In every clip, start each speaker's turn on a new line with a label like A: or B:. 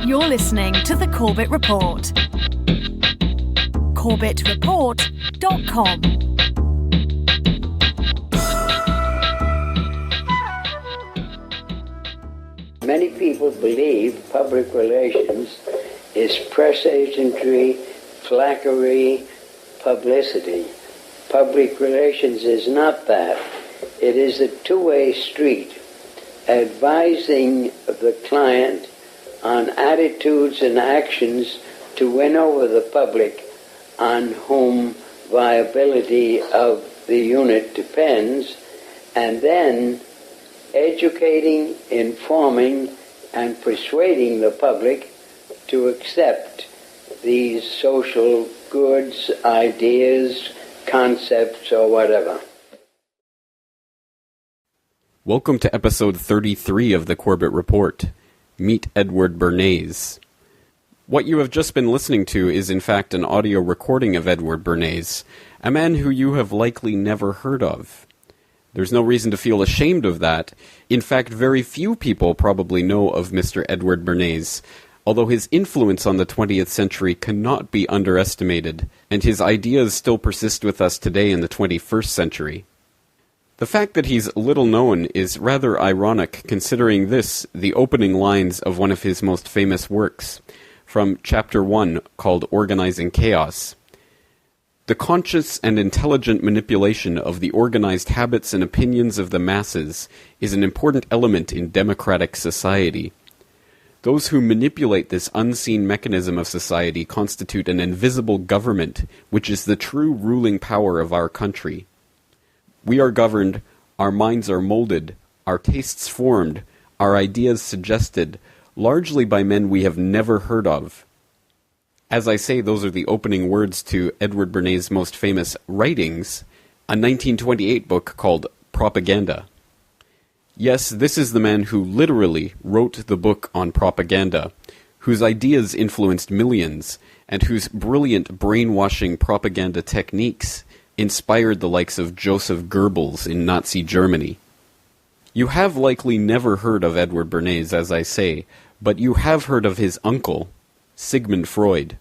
A: You're listening to The Corbett Report. CorbettReport.com.
B: Many people believe public relations is press agentry, flackery, publicity. Public relations is not that. It is a two-way street, advising the client on attitudes and actions to win over the public on whom viability of the unit depends, and then educating, informing, and persuading the public to accept these social goods, ideas, concepts, or whatever.
C: Welcome to episode 33 of the Corbett Report. Meet Edward Bernays. What you have just been listening to is in fact an audio recording of Edward Bernays, a man who you have likely never heard of. There's no reason to feel ashamed of that. In fact, very few people probably know of Mr. Edward Bernays, although his influence on the 20th century cannot be underestimated, and his ideas still persist with us today in the 21st century. The fact that he's little known is rather ironic, considering this, the opening lines of one of his most famous works, from Chapter 1, called Organizing Chaos. The conscious and intelligent manipulation of the organized habits and opinions of the masses is an important element in democratic society. Those who manipulate this unseen mechanism of society constitute an invisible government, which is the true ruling power of our country. We are governed, our minds are molded, our tastes formed, our ideas suggested, largely by men we have never heard of. As I say, those are the opening words to Edward Bernays' most famous writings, a 1928 book called Propaganda. Yes, this is the man who literally wrote the book on propaganda, whose ideas influenced millions, and whose brilliant brainwashing propaganda techniques inspired the likes of Joseph Goebbels in Nazi Germany. You have likely never heard of Edward Bernays, as I say, but you have heard of his uncle, Sigmund Freud.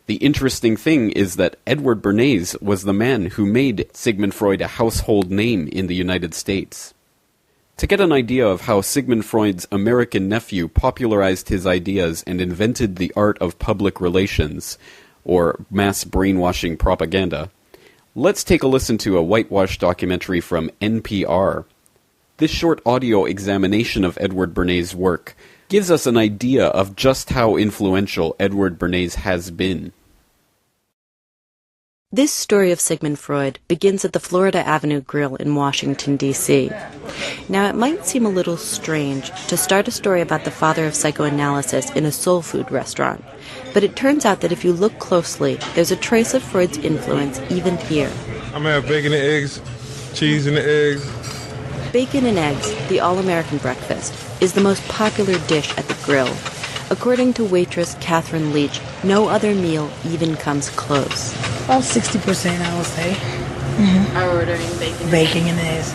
C: The interesting thing is that Edward Bernays was the man who made Sigmund Freud a household name in the United States. To get an idea of how Sigmund Freud's American nephew popularized his ideas and invented the art of public relations, or mass brainwashing propaganda, let's take a listen to a whitewash documentary from NPR. This short audio examination of Edward Bernays' work gives us an idea of just how influential Edward Bernays has been.
D: This story of Sigmund Freud begins at the Florida Avenue Grill in Washington, D.C. Now, it might seem a little strange to start a story about the father of psychoanalysis in a soul food restaurant, but it turns out that if you look closely, there's a trace of Freud's influence even here.
E: I'm gonna have bacon and eggs, cheese and eggs.
D: Bacon and eggs, the all-American breakfast, is the most popular dish at the grill. According to waitress Catherine Leach, no other meal even comes close.
F: About 60%, I would say.
D: Are ordering bacon?
F: Bacon and eggs.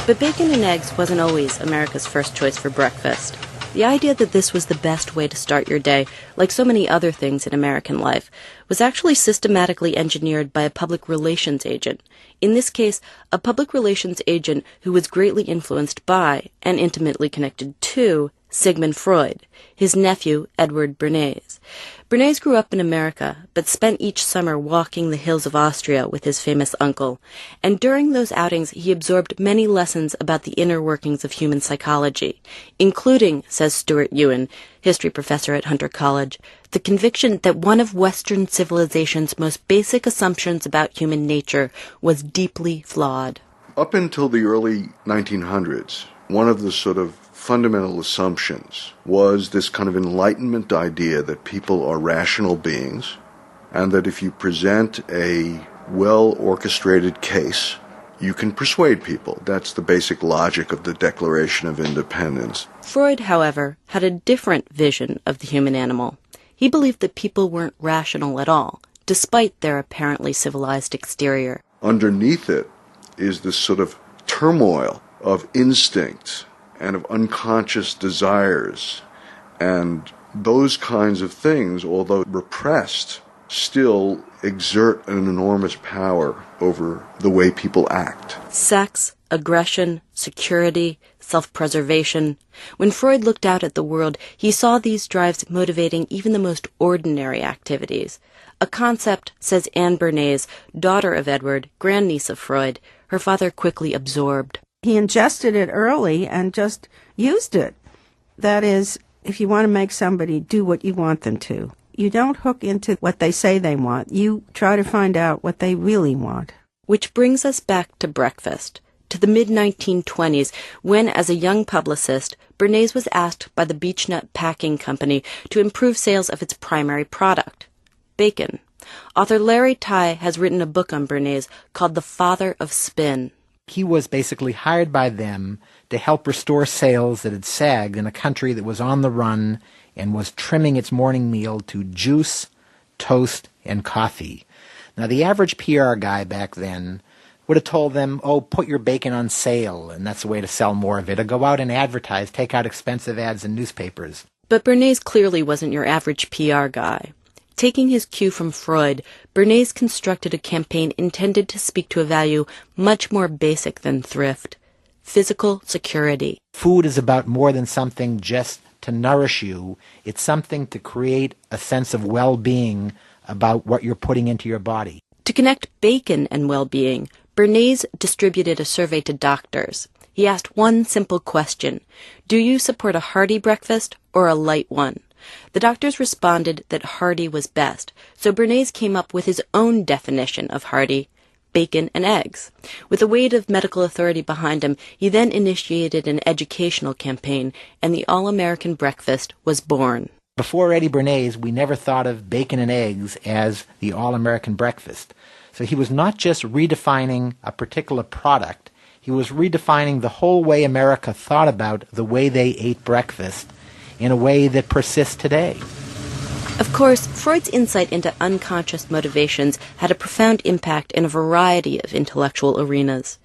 D: But bacon and eggs wasn't always America's first choice for breakfast. The idea that this was the best way to start your day, like so many other things in American life, was actually systematically engineered by a public relations agent. In this case, a public relations agent who was greatly influenced by, and intimately connected to, Sigmund Freud, his nephew, Edward Bernays. Bernays grew up in America, but spent each summer walking the hills of Austria with his famous uncle, and during those outings he absorbed many lessons about the inner workings of human psychology, including, says Stuart Ewan, history professor at Hunter College, the conviction that one of Western civilization's most basic assumptions about human nature was deeply flawed.
G: Up until the early 1900s, one of the sort of fundamental assumptions was this kind of Enlightenment idea that people are rational beings, and that if you present a well-orchestrated case, you can persuade people. That's the basic logic of the Declaration of Independence.
D: Freud, however, had a different vision of the human animal. He believed that people weren't rational at all, despite their apparently civilized exterior.
G: Underneath it is this sort of turmoil of instincts and of unconscious desires and those kinds of things, although repressed, still exert an enormous power over the way people act.
D: Sex, aggression, security, self-preservation. When Freud looked out at the world, he saw these drives motivating even the most ordinary activities. A concept, says Anne Bernays, daughter of Edward, grandniece of Freud, her father quickly absorbed.
H: He ingested it early and just used it. That is, if you want to make somebody do what you want them to, you don't hook into what they say they want. You try to find out what they really want.
D: Which brings us back to breakfast, to the mid-1920s, when, as a young publicist, Bernays was asked by the Beechnut Packing Company to improve sales of its primary product, bacon. Author Larry Tye has written a book on Bernays called The Father of Spin.
I: He was basically hired by them to help restore sales that had sagged in a country that was on the run and was trimming its morning meal to juice, toast, and coffee. Now, the average PR guy back then would have told them, oh, put your bacon on sale, and that's the way to sell more of it, or go out and advertise, take out expensive ads in newspapers.
D: But Bernays clearly wasn't your average PR guy. Taking his cue from Freud, Bernays constructed a campaign intended to speak to a value much more basic than thrift: physical security.
I: Food is about more than something just to nourish you. It's something to create a sense of well-being about what you're putting into your body.
D: To connect bacon and well-being, Bernays distributed a survey to doctors. He asked one simple question: do you support a hearty breakfast or a light one? The doctors responded that hearty was best, so Bernays came up with his own definition of hearty: bacon and eggs. With the weight of medical authority behind him, he then initiated an educational campaign, and the All-American Breakfast was born.
I: Before Eddie Bernays, we never thought of bacon and eggs as the All-American Breakfast. So he was not just redefining a particular product, he was redefining the whole way America thought about the way they ate breakfast in a way that persists today.
D: Of course, Freud's insight into unconscious motivations had a profound impact in a variety of intellectual arenas.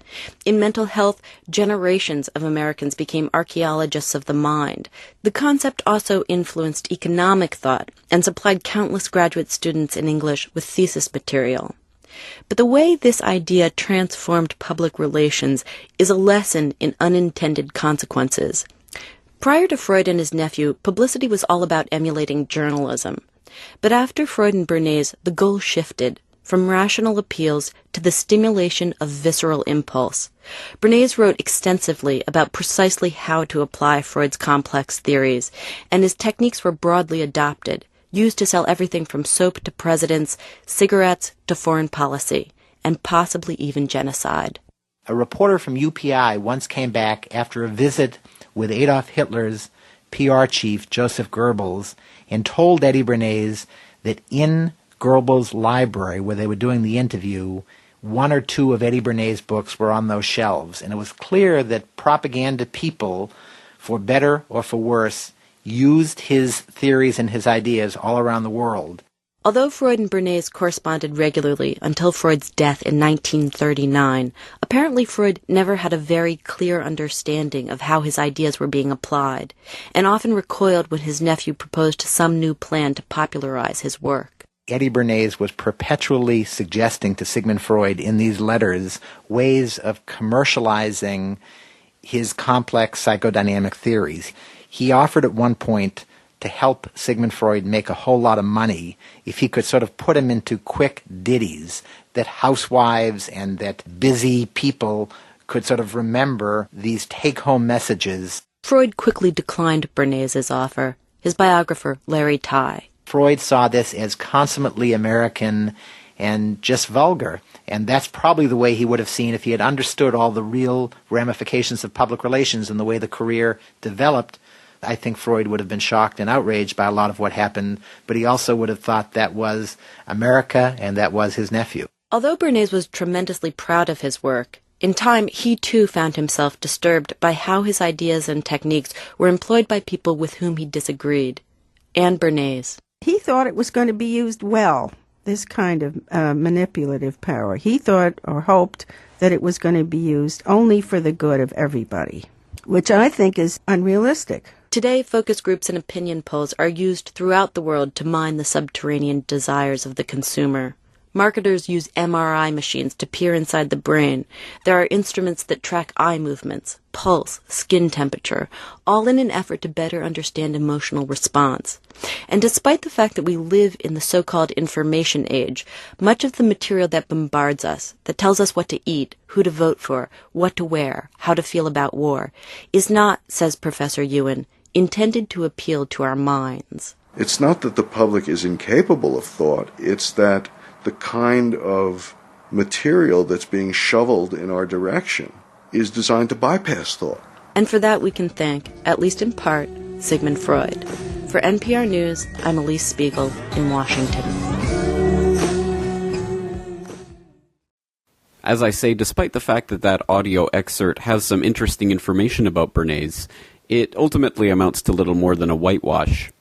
D: In mental health, generations of Americans became archaeologists of the mind. The concept also influenced economic thought and supplied countless graduate students in English with thesis material. But the way this idea transformed public relations is a lesson in unintended consequences. Prior to Freud and his nephew, publicity was all about emulating journalism. But after Freud and Bernays, the goal shifted from rational appeals to the stimulation of visceral impulse. Bernays wrote extensively about precisely how to apply Freud's complex theories, and his techniques were broadly adopted, used to sell everything from soap to presidents, cigarettes to foreign policy, and possibly even genocide.
I: A reporter from UPI once came back after a visit with Adolf Hitler's PR chief, Joseph Goebbels, and told Eddie Bernays that in Goebbels' library, where they were doing the interview, one or two of Eddie Bernays' books were on those shelves. And it was clear that propaganda people, for better or for worse, used his theories and his ideas all around the world.
D: Although Freud and Bernays corresponded regularly until Freud's death in 1939, apparently Freud never had a very clear understanding of how his ideas were being applied, and often recoiled when his nephew proposed some new plan to popularize his work.
I: Eddie Bernays was perpetually suggesting to Sigmund Freud in these letters ways of commercializing his complex psychodynamic theories. He offered at one point to help Sigmund Freud make a whole lot of money if he could sort of put him into quick ditties that housewives and that busy people could sort of remember, these take-home messages.
D: Freud quickly declined Bernays' offer. His biographer, Larry Tye.
I: Freud saw this as consummately American and just vulgar, and that's probably the way he would have seen if he had understood all the real ramifications of public relations and the way the career developed. I think Freud would have been shocked and outraged by a lot of what happened, but he also would have thought that was America and that was his nephew.
D: Although Bernays was tremendously proud of his work, in time he too found himself disturbed by how his ideas and techniques were employed by people with whom he disagreed. Anne Bernays.
H: He thought it was going to be used well, this kind of manipulative power. He thought or hoped that it was going to be used only for the good of everybody, which I think is unrealistic.
D: Today, focus groups and opinion polls are used throughout the world to mine the subterranean desires of the consumer. Marketers use MRI machines to peer inside the brain. There are instruments that track eye movements, pulse, skin temperature, all in an effort to better understand emotional response. And despite the fact that we live in the so-called information age, much of the material that bombards us, that tells us what to eat, who to vote for, what to wear, how to feel about war, is not, says Professor Ewan, intended to appeal to our minds.
G: It's not that the public is incapable of thought, it's that the kind of material that's being shoveled in our direction is designed to bypass thought.
D: And for that we can thank, at least in part, Sigmund Freud. For NPR News, I'm Elise Spiegel in Washington.
C: As I say, despite the fact that that audio excerpt has some interesting information about Bernays, it ultimately amounts to little more than a whitewash.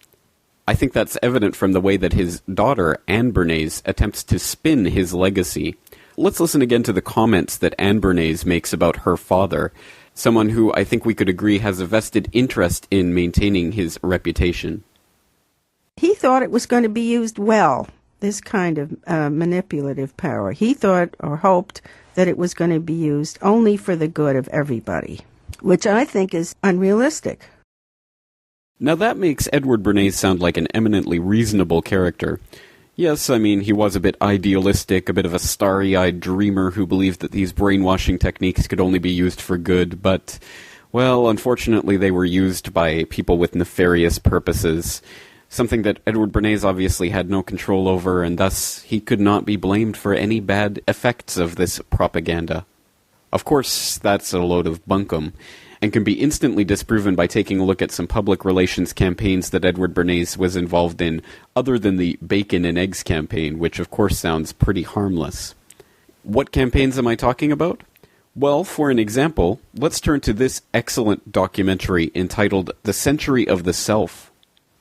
C: I think that's evident from the way that his daughter, Anne Bernays, attempts to spin his legacy. Let's listen again to the comments that Anne Bernays makes about her father, someone who I think we could agree has a vested interest in maintaining his reputation.
H: He thought it was going to be used well, this kind of manipulative power. He thought or hoped that it was going to be used only for the good of everybody, which I think is unrealistic.
C: Now that makes Edward Bernays sound like an eminently reasonable character. Yes, I mean, he was a bit idealistic, a bit of a starry-eyed dreamer who believed that these brainwashing techniques could only be used for good, but, well, unfortunately they were used by people with nefarious purposes, something that Edward Bernays obviously had no control over, and thus he could not be blamed for any bad effects of this propaganda. Of course, that's a load of bunkum, and can be instantly disproven by taking a look at some public relations campaigns that Edward Bernays was involved in, other than the bacon and eggs campaign, which of course sounds pretty harmless. What campaigns am I talking about? Well, for an example, let's turn to this excellent documentary entitled The Century of the Self.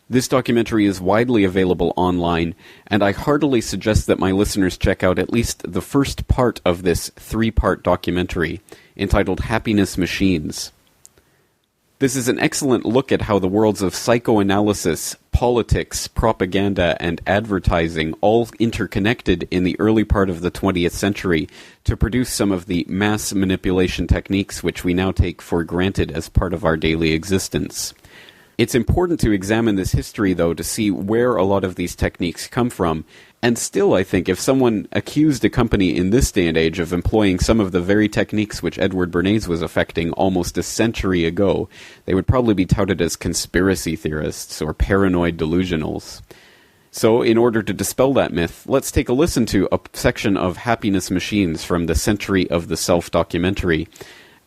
C: This documentary is widely available online, and I heartily suggest that my listeners check out at least the first part of this 3-part documentary, entitled Happiness Machines. This is an excellent look at how the worlds of psychoanalysis, politics, propaganda, and advertising all interconnected in the early part of the 20th century to produce some of the mass manipulation techniques which we now take for granted as part of our daily existence. It's important to examine this history, though, to see where a lot of these techniques come from. And still, I think, if someone accused a company in this day and age of employing some of the very techniques which Edward Bernays was affecting almost a century ago, they would probably be touted as conspiracy theorists or paranoid delusionals. So, in order to dispel that myth, let's take a listen to a section of Happiness Machines from the Century of the Self documentary,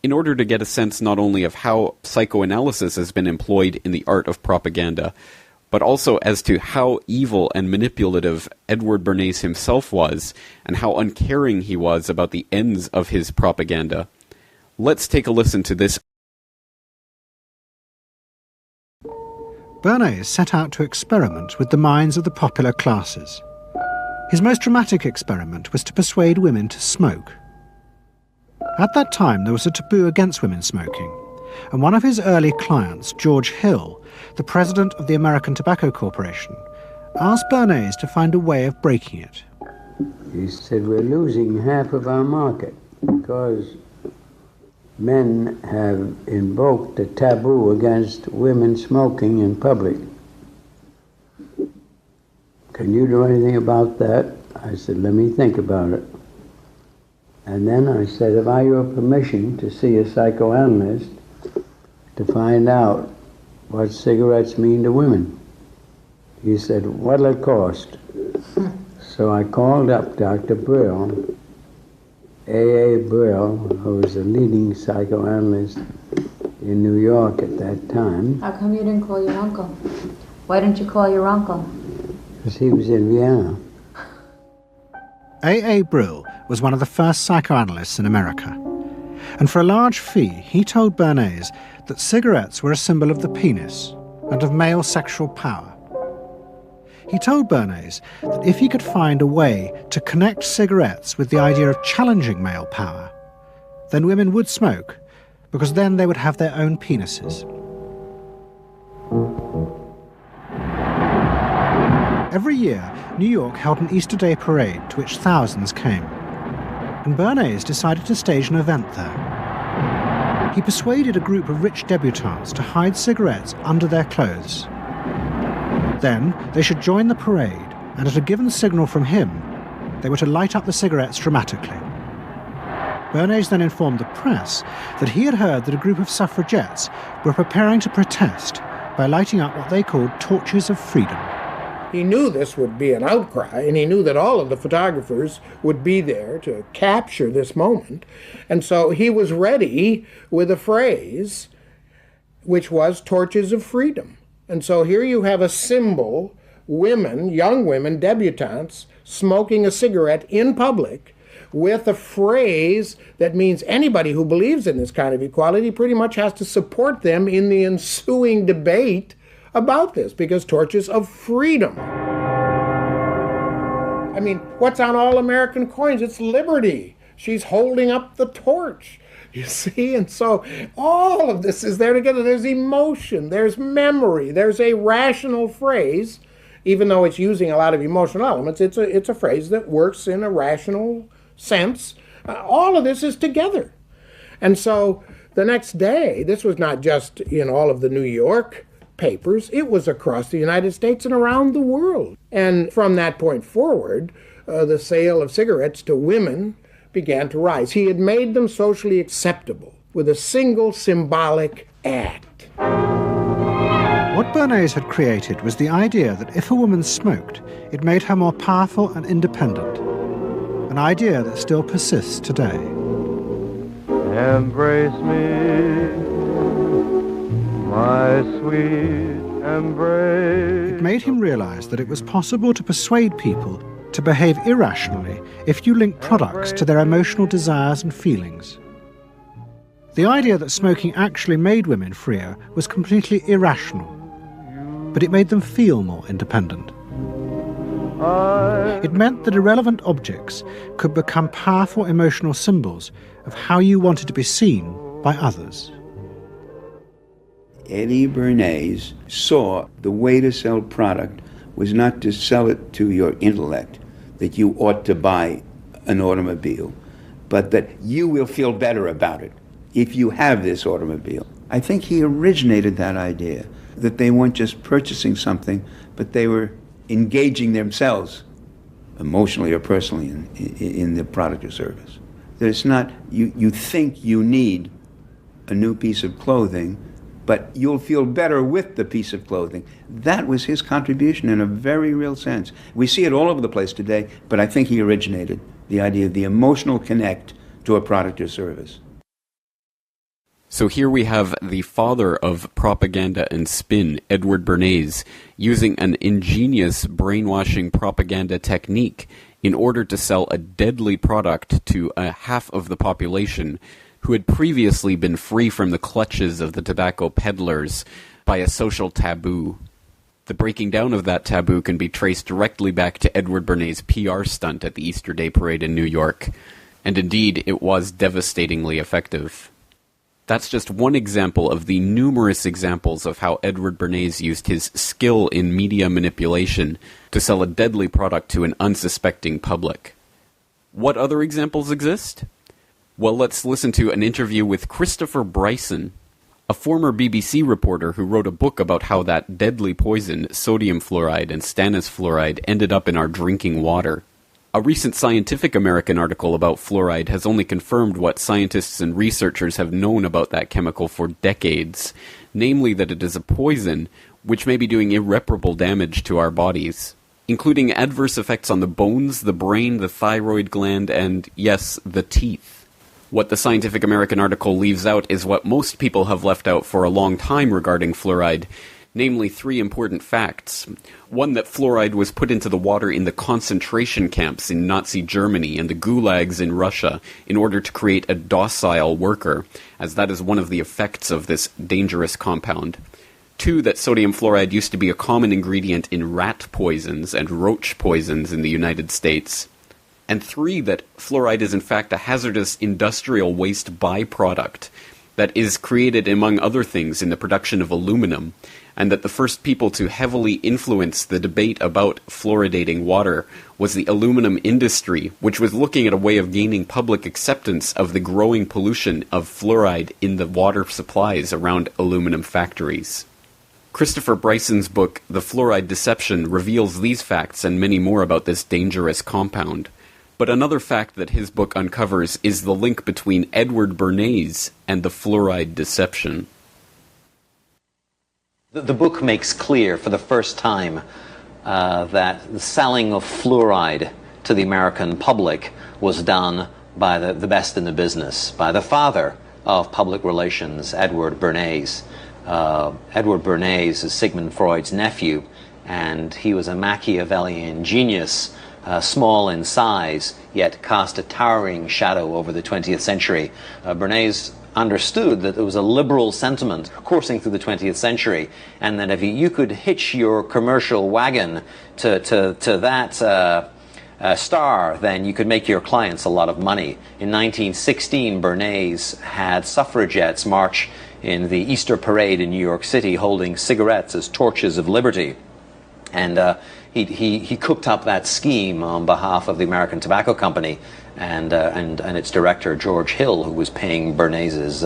C: in order to get a sense not only of how psychoanalysis has been employed in the art of propaganda, but also as to how evil and manipulative Edward Bernays himself was, and how uncaring he was about the ends of his propaganda. Let's take a listen to this.
J: Bernays set out to experiment with the minds of the popular classes. His most dramatic experiment was to persuade women to smoke. At that time, there was a taboo against women smoking, and one of his early clients, George Hill, the president of the American Tobacco Corporation, asked Bernays to find a way of breaking it.
B: He said, we're losing half of our market because men have invoked a taboo against women smoking in public. Can you do anything about that? I said, let me think about it. And then I said, have I your permission to see a psychoanalyst to find out what cigarettes mean to women? He said, what'll it cost? So I called up Dr. Brill, A.A. Brill, who was a leading psychoanalyst in New York at that time.
K: How come you didn't call your uncle? Why didn't you call your uncle?
B: Because he was in Vienna.
J: A.A. Brill was one of the first psychoanalysts in America, and for a large fee he told Bernays that cigarettes were a symbol of the penis and of male sexual power. He told Bernays that if he could find a way to connect cigarettes with the idea of challenging male power, then women would smoke, because then they would have their own penises. Every year, New York held an Easter Day parade to which thousands came. And Bernays decided to stage an event there. He persuaded a group of rich debutantes to hide cigarettes under their clothes. Then they should join the parade, and at a given signal from him, they were to light up the cigarettes dramatically. Bernays then informed the press that he had heard that a group of suffragettes were preparing to protest by lighting up what they called torches of freedom.
L: He knew this would be an outcry, and he knew that all of the photographers would be there to capture this moment. And so he was ready with a phrase, which was torches of freedom. And so here you have a symbol, women, young women, debutantes, smoking a cigarette in public with a phrase that means anybody who believes in this kind of equality pretty much has to support them in the ensuing debate about this, because torches of freedom. I mean, what's on all American coins? It's liberty. She's holding up the torch, you see? And so all of this is there together. There's emotion, there's memory, there's a rational phrase, even though it's using a lot of emotional elements. It's a phrase that works in a rational sense. All of this is together. And so the next day, this was not just in all of the New York papers, it was across the United States and around the world. And from that point forward, the sale of cigarettes to women began to rise. He had made them socially acceptable with a single symbolic act.
J: What Bernays had created was the idea that if a woman smoked, it made her more powerful and independent, an idea that still persists today.
M: Embrace me, my sweet embrace.
J: It made him realize that it was possible to persuade people to behave irrationally if you link products to their emotional desires and feelings. The idea that smoking actually made women freer was completely irrational, but it made them feel more independent. It meant that irrelevant objects could become powerful emotional symbols of how you wanted to be seen by others.
N: Eddie Bernays saw the way to sell product was not to sell it to your intellect, that you ought to buy an automobile, but that you will feel better about it if you have this automobile. I think he originated that idea, that they weren't just purchasing something, but they were engaging themselves emotionally or personally in the product or service. That it's not, you think you need a new piece of clothing, but you'll feel better with the piece of clothing. That was his contribution in a very real sense. We see it all over the place today, but I think he originated the idea of the emotional connect to a product or service.
C: So here we have the father of propaganda and spin, Edward Bernays, using an ingenious brainwashing propaganda technique in order to sell a deadly product to a half of the population who had previously been free from the clutches of the tobacco peddlers by a social taboo. The breaking down of that taboo can be traced directly back to Edward Bernays' PR stunt at the Easter Day Parade in New York, and indeed it was devastatingly effective. That's just one example of the numerous examples of how Edward Bernays used his skill in media manipulation to sell a deadly product to an unsuspecting public. What other examples exist? Well, let's listen to an interview with Christopher Bryson, a former BBC reporter who wrote a book about how that deadly poison, sodium fluoride and stannous fluoride, ended up in our drinking water. A recent Scientific American article about fluoride has only confirmed what scientists and researchers have known about that chemical for decades, namely that it is a poison which may be doing irreparable damage to our bodies, including adverse effects on the bones, the brain, the thyroid gland, and, yes, the teeth. What the Scientific American article leaves out is what most people have left out for a long time regarding fluoride, namely 3 important facts. One, that fluoride was put into the water in the concentration camps in Nazi Germany and the gulags in Russia in order to create a docile worker, as that is one of the effects of this dangerous compound. 2, that sodium fluoride used to be a common ingredient in rat poisons and roach poisons in the United States. And 3, that fluoride is in fact a hazardous industrial waste byproduct that is created, among other things, in the production of aluminum, and that the first people to heavily influence the debate about fluoridating water was the aluminum industry, which was looking at a way of gaining public acceptance of the growing pollution of fluoride in the water supplies around aluminum factories. Christopher Bryson's book, The Fluoride Deception, reveals these facts and many more about this dangerous compound. But another fact that his book uncovers is the link between Edward Bernays and the fluoride deception.
O: The book makes clear for the first time that the selling of fluoride to the American public was done by the best in the business, by the father of public relations, Edward Bernays. Edward Bernays is Sigmund Freud's nephew, and he was a Machiavellian genius, small in size, yet cast a towering shadow over the 20th century. Bernays understood that there was a liberal sentiment coursing through the 20th century, and that if you could hitch your commercial wagon to that star, then you could make your clients a lot of money. In 1916, Bernays had suffragettes march in the Easter parade in New York City holding cigarettes as torches of liberty. And he cooked up that scheme on behalf of the American Tobacco Company and its director, George Hill, who was paying Bernays's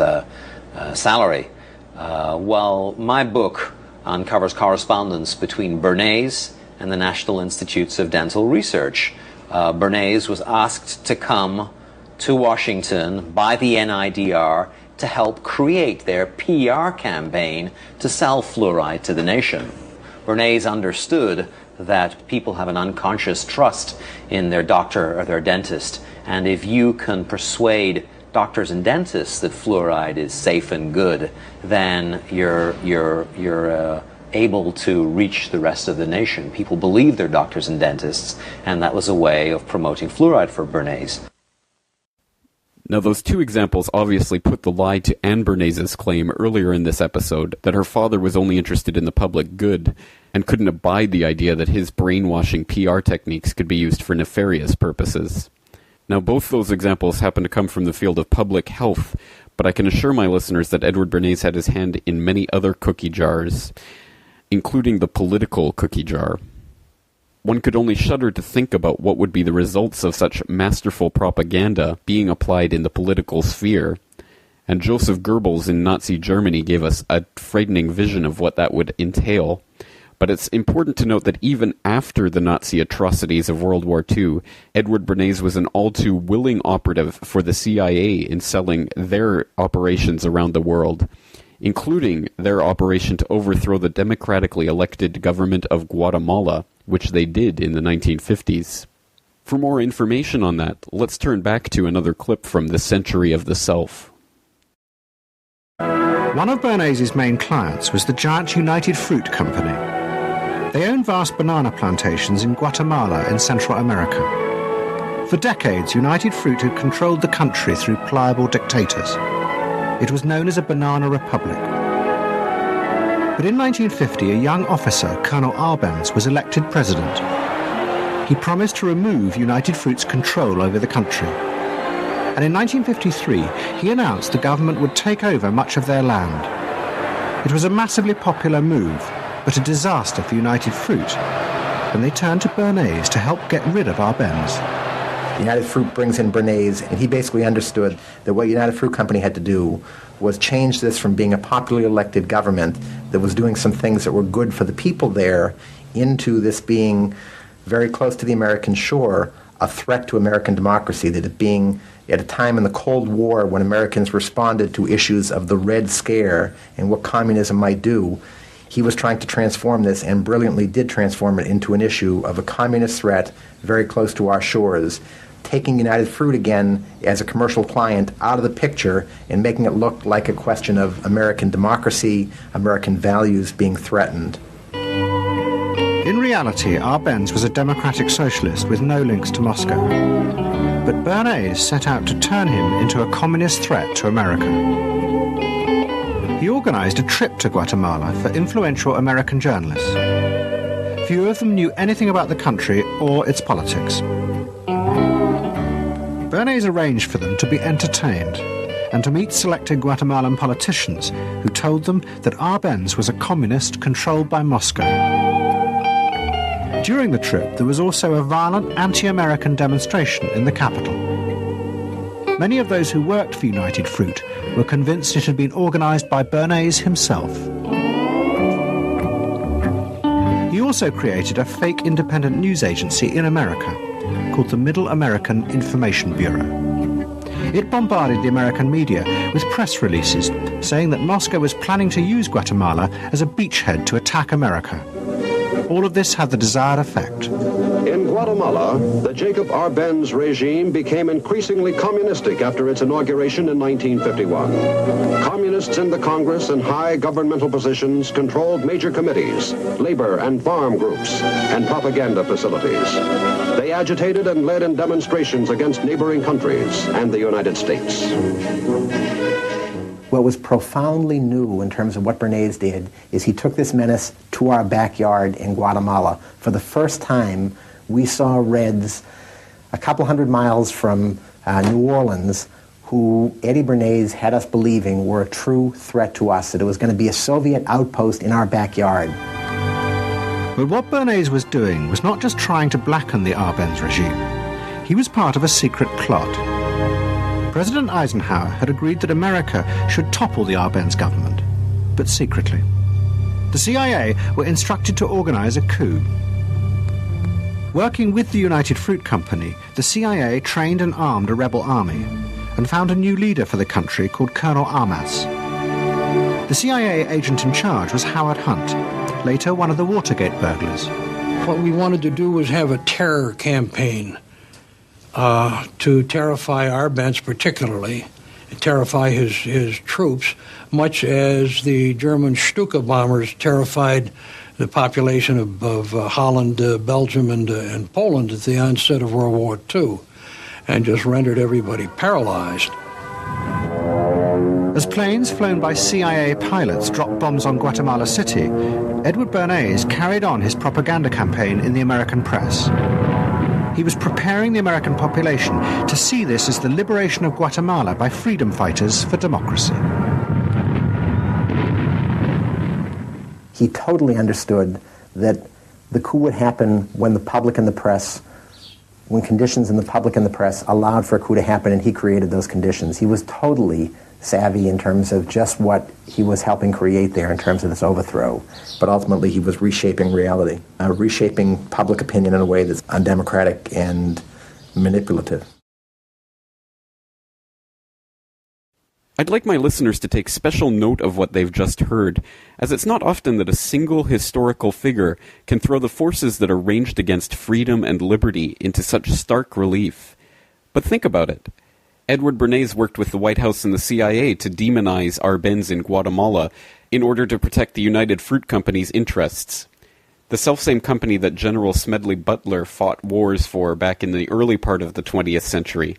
O: salary. Well, my book uncovers correspondence between Bernays and the National Institutes of Dental Research. Bernays was asked to come to Washington by the NIDR to help create their PR campaign to sell fluoride to the nation. Bernays understood that people have an unconscious trust in their doctor or their dentist, and if you can persuade doctors and dentists that fluoride is safe and good, then you're able to reach the rest of the nation. People believe their doctors and dentists, and that was a way of promoting fluoride for Bernays.
C: Now, those two examples obviously put the lie to Anne Bernays' claim earlier in this episode that her father was only interested in the public good and couldn't abide the idea that his brainwashing PR techniques could be used for nefarious purposes. Now, both those examples happen to come from the field of public health, but I can assure my listeners that Edward Bernays had his hand in many other cookie jars, including the political cookie jar. One could only shudder to think about what would be the results of such masterful propaganda being applied in the political sphere. And Joseph Goebbels in Nazi Germany gave us a frightening vision of what that would entail. But it's important to note that even after the Nazi atrocities of World War II, Edward Bernays was an all-too willing operative for the CIA in selling their operations around the world, including their operation to overthrow the democratically elected government of Guatemala, which they did in the 1950s. For more information on that, let's turn back to another clip from The Century of the Self.
J: One of Bernays' main clients was the giant United Fruit Company. They owned vast banana plantations in Guatemala in Central America. For decades, United Fruit had controlled the country through pliable dictators. It was known as a banana republic. But in 1950, a young officer, Colonel Arbenz, was elected president. He promised to remove United Fruit's control over the country. And in 1953, he announced the government would take over much of their land. It was a massively popular move, but a disaster for United Fruit, and they turned to Bernays to help get rid of Arbenz.
P: United Fruit brings in Bernays, and he basically understood that what United Fruit Company had to do was change this from being a popularly elected government that was doing some things that were good for the people there into this being very close to the American shore, a threat to American democracy, that it being at a time in the Cold War when Americans responded to issues of the Red Scare and what communism might do. He was trying to transform this, and brilliantly did transform it into an issue of a communist threat very close to our shores, taking United Fruit again as a commercial client out of the picture and making it look like a question of American democracy, American values being threatened.
J: In reality, Arbenz was a democratic socialist with no links to Moscow. But Bernays set out to turn him into a communist threat to America. He organized a trip to Guatemala for influential American journalists. Few of them knew anything about the country or its politics. Bernays arranged for them to be entertained and to meet selected Guatemalan politicians who told them that Arbenz was a communist controlled by Moscow. During the trip, there was also a violent anti-American demonstration in the capital. Many of those who worked for United Fruit were convinced it had been organized by Bernays himself. He also created a fake independent news agency in America called the Middle American Information Bureau. It bombarded the American media with press releases saying that Moscow was planning to use Guatemala as a beachhead to attack America. All of this had the desired effect.
Q: In Guatemala, the Jacob Arbenz regime became increasingly communistic after its inauguration in 1951. Communists in the Congress and high governmental positions controlled major committees, labor and farm groups, and propaganda facilities. They agitated and led in demonstrations against neighboring countries and the United States.
P: What was profoundly new in terms of what Bernays did is he took this menace to our backyard in Guatemala. For the first time, we saw Reds a couple hundred miles from New Orleans who Eddie Bernays had us believing were a true threat to us, that it was going to be a Soviet outpost in our backyard.
J: But what Bernays was doing was not just trying to blacken the Arbenz regime. He was part of a secret plot. President Eisenhower had agreed that America should topple the Arbenz government, but secretly. The CIA were instructed to organize a coup. Working with the United Fruit Company, the CIA trained and armed a rebel army and found a new leader for the country called Colonel Armas. The CIA agent in charge was Howard Hunt, later one of the Watergate burglars.
R: What we wanted to do was have a terror campaign to terrify Arbenz particularly, terrify his troops, much as the German Stuka bombers terrified the population of Holland, Belgium, and Poland at the onset of World War II, and just rendered everybody paralyzed.
J: As planes flown by CIA pilots dropped bombs on Guatemala City, Edward Bernays carried on his propaganda campaign in the American press. He was preparing the American population to see this as the liberation of Guatemala by freedom fighters for democracy.
P: He totally understood that the coup would happen when the public and the press, when conditions in the public and the press allowed for a coup to happen, and he created those conditions. He was totally savvy in terms of just what he was helping create there in terms of this overthrow. But ultimately he was reshaping reality, reshaping public opinion in a way that's undemocratic and manipulative.
C: I'd like my listeners to take special note of what they've just heard, as it's not often that a single historical figure can throw the forces that are ranged against freedom and liberty into such stark relief. But think about it. Edward Bernays worked with the White House and the CIA to demonize Arbenz in Guatemala in order to protect the United Fruit Company's interests. The selfsame company that General Smedley Butler fought wars for back in the early part of the 20th century.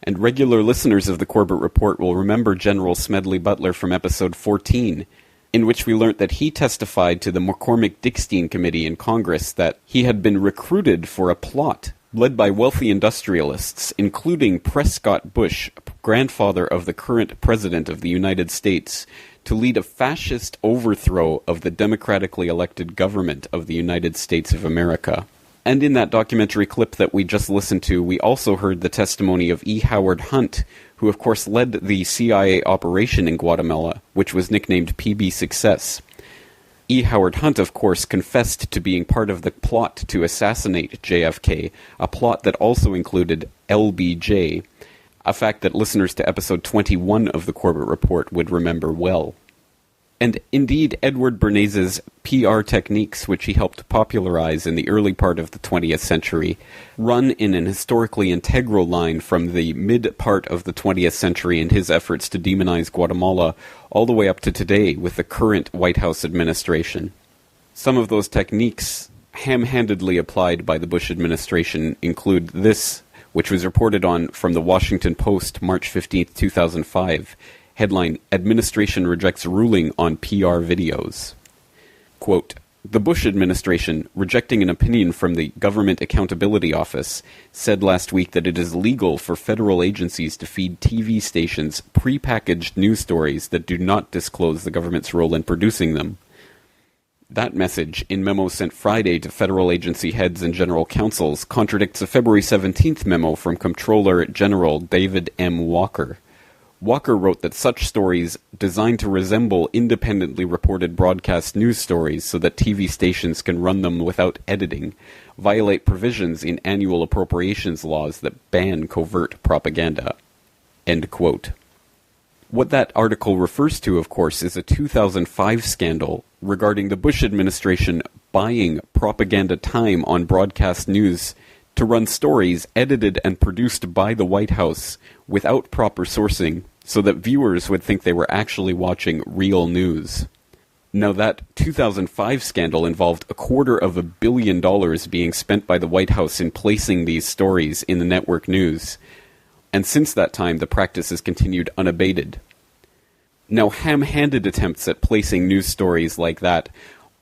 C: And regular listeners of the Corbett Report will remember General Smedley Butler from episode 14, in which we learnt that he testified to the McCormick-Dickstein Committee in Congress that he had been recruited for a plot led by wealthy industrialists, including Prescott Bush, grandfather of the current President of the United States, to lead a fascist overthrow of the democratically elected government of the United States of America. And in that documentary clip that we just listened to, we also heard the testimony of E. Howard Hunt, who of course led the CIA operation in Guatemala, which was nicknamed PB Success. E. Howard Hunt, of course, confessed to being part of the plot to assassinate JFK, a plot that also included LBJ, a fact that listeners to episode 21 of the Corbett Report would remember well. And indeed, Edward Bernays' PR techniques, which he helped popularize in the early part of the 20th century, run in an historically integral line from the mid-part of the 20th century in his efforts to demonize Guatemala all the way up to today with the current White House administration. Some of those techniques, ham-handedly applied by the Bush administration, include this, which was reported on from the Washington Post, March 15, 2005, headline, Administration Rejects Ruling on PR Videos. Quote, The Bush administration, rejecting an opinion from the Government Accountability Office, said last week that it is legal for federal agencies to feed TV stations prepackaged news stories that do not disclose the government's role in producing them. That message, in memo sent Friday to federal agency heads and general counsels, contradicts a February 17th memo from Comptroller General David M. Walker. Walker wrote that such stories, designed to resemble independently reported broadcast news stories so that TV stations can run them without editing, violate provisions in annual appropriations laws that ban covert propaganda. End quote. What that article refers to, of course, is a 2005 scandal regarding the Bush administration buying propaganda time on broadcast news to run stories edited and produced by the White House without proper sourcing so that viewers would think they were actually watching real news. Now, that 2005 scandal involved $250 million being spent by the White House in placing these stories in the network news. And since that time, the practice has continued unabated. Now, ham-handed attempts at placing news stories like that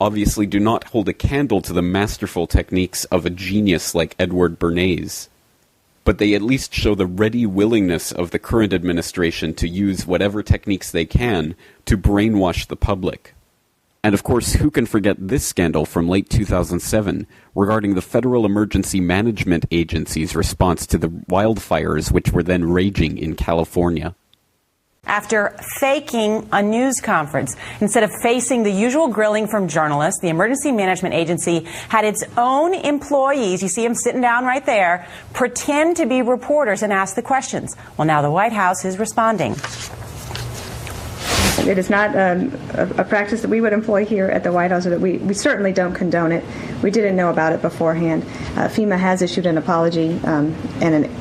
C: obviously do not hold a candle to the masterful techniques of a genius like Edward Bernays. But they at least show the ready willingness of the current administration to use whatever techniques they can to brainwash the public. And of course, who can forget this scandal from late 2007 regarding the Federal Emergency Management Agency's response to the wildfires which were then raging in California?
S: After faking a news conference, instead of facing the usual grilling from journalists, the Emergency Management Agency had its own employees, you see them sitting down right there, pretend to be reporters and ask the questions. Well, now the White House is responding.
T: It is not a practice that we would employ here at the White House, or that we certainly don't condone it. We didn't know about it beforehand. FEMA has issued an apology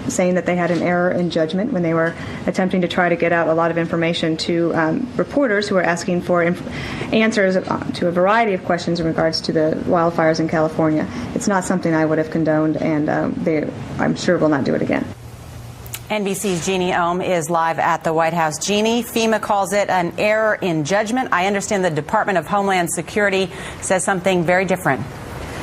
T: saying that they had an error in judgment when they were attempting to try to get out a lot of information to reporters who were asking for answers to a variety of questions in regards to the wildfires in California. It's not something I would have condoned, and they, I'm sure, will not do it again.
S: NBC's Jeannie Ohm is live at the White House. Jeannie, FEMA calls it an error in judgment. I understand the Department of Homeland Security says something very different.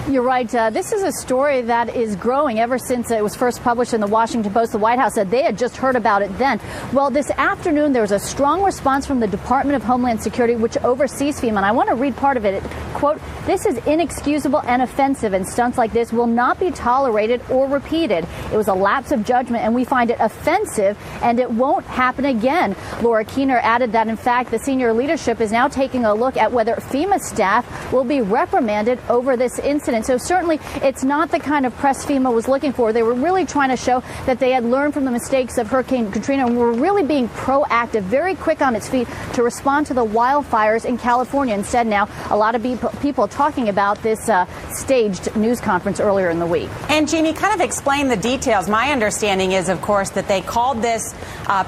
U: You're right. This is a story that is growing ever since it was first published in the Washington Post. The White House said they had just heard about it then. Well, this afternoon, there was a strong response from the Department of Homeland Security, which oversees FEMA. And I want to read part of it. Quote, "This is inexcusable and offensive, and stunts like this will not be tolerated or repeated. It was a lapse of judgment, and we find it offensive, and it won't happen again." Laura Keener added that, in fact, the senior leadership is now taking a look at whether FEMA staff will be reprimanded over this incident. So certainly it's not the kind of press FEMA was looking for. They were really trying to show that they had learned from the mistakes of Hurricane Katrina and were really being proactive, very quick on its feet to respond to the wildfires in California. Instead, now a lot of people talking about this staged news conference earlier in the week.
S: And Jeannie, kind of explain the details. My understanding is, of course, that they called this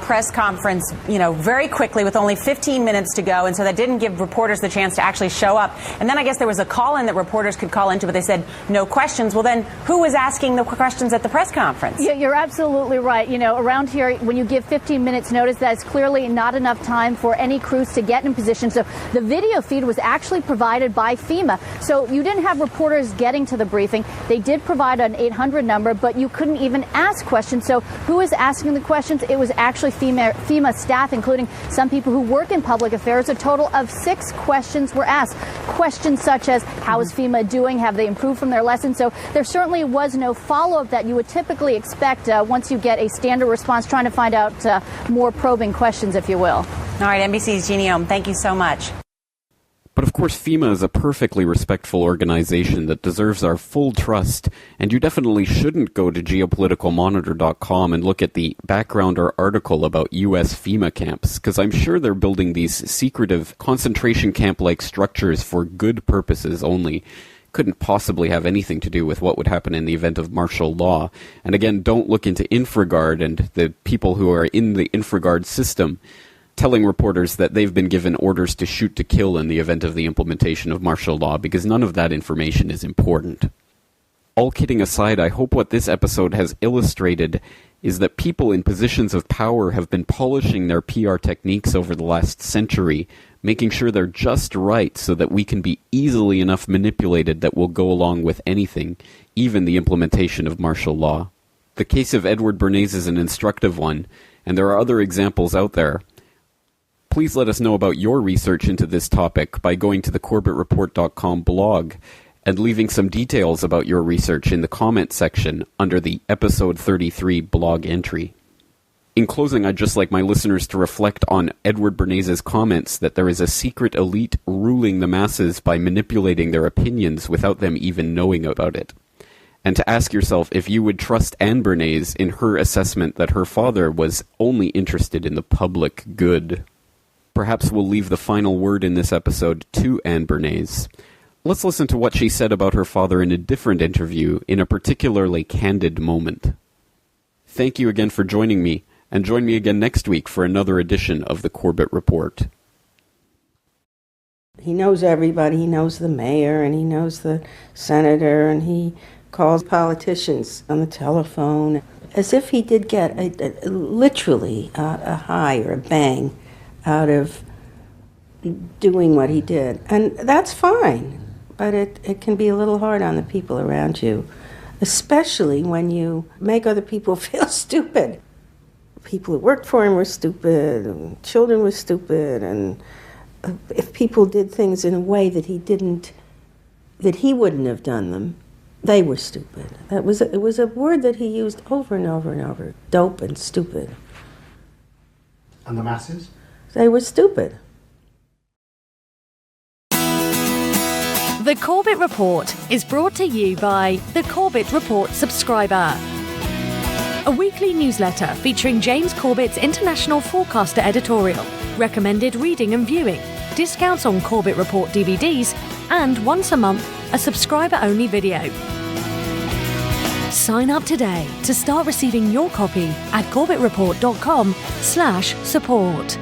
S: press conference, very quickly with only 15 minutes to go. And so that didn't give reporters the chance to actually show up. And then I guess there was a call-in that reporters could call into, but they said no questions. Well, then who was asking the questions at the press conference?
U: Yeah, you're absolutely right. Around here, when you give 15 minutes notice, that's clearly not enough time for any crews to get in position. So the video feed was actually provided by FEMA. So you didn't have reporters getting to the briefing. They did provide an 800 number, but you couldn't even ask questions. So who was asking the questions? It was actually FEMA staff, including some people who work in public affairs. A total of 6 questions were asked. Questions such as, how is FEMA doing? Have they improved from their lessons? So there certainly was no follow-up that you would typically expect once you get a standard response, trying to find out more probing questions, if you will.
S: All right, NBC's Jeannie Ohm, thank you so much.
C: But of course, FEMA is a perfectly respectful organization that deserves our full trust, and you definitely shouldn't go to geopoliticalmonitor.com and look at the background or article about U.S. FEMA camps, because I'm sure they're building these secretive concentration camp-like structures for good purposes only. Couldn't possibly have anything to do with what would happen in the event of martial law. And again, don't look into Infraguard and the people who are in the Infraguard system telling reporters that they've been given orders to shoot to kill in the event of the implementation of martial law, because none of that information is important. All kidding aside, I hope what this episode has illustrated is that people in positions of power have been polishing their PR techniques over the last century making sure they're just right so that we can be easily enough manipulated that we'll go along with anything, even the implementation of martial law. The case of Edward Bernays is an instructive one, and there are other examples out there. Please let us know about your research into this topic by going to the CorbettReport.com blog and leaving some details about your research in the comment section under the Episode 33 blog entry. In closing, I'd just like my listeners to reflect on Edward Bernays' comments that there is a secret elite ruling the masses by manipulating their opinions without them even knowing about it. And to ask yourself if you would trust Anne Bernays in her assessment that her father was only interested in the public good. Perhaps we'll leave the final word in this episode to Anne Bernays. Let's listen to what she said about her father in a different interview in a particularly candid moment. Thank you again for joining me, and join me again next week for another edition of the Corbett Report.
H: He knows everybody. He knows the mayor, and he knows the senator, and he calls politicians on the telephone, as if he did get literally a high or a bang out of doing what he did. And that's fine, but it can be a little hard on the people around you, especially when you make other people feel stupid. People who worked for him were stupid, and children were stupid, and if people did things in a way that he wouldn't have done them, they were stupid. It was a word that he used over and over and over, dope and stupid.
J: And the masses?
H: They were stupid.
A: The Corbett Report is brought to you by the Corbett Report subscriber, a weekly newsletter featuring James Corbett's International Forecaster editorial, recommended reading and viewing, discounts on Corbett Report DVDs, and once a month, a subscriber-only video. Sign up today to start receiving your copy at CorbettReport.com/support.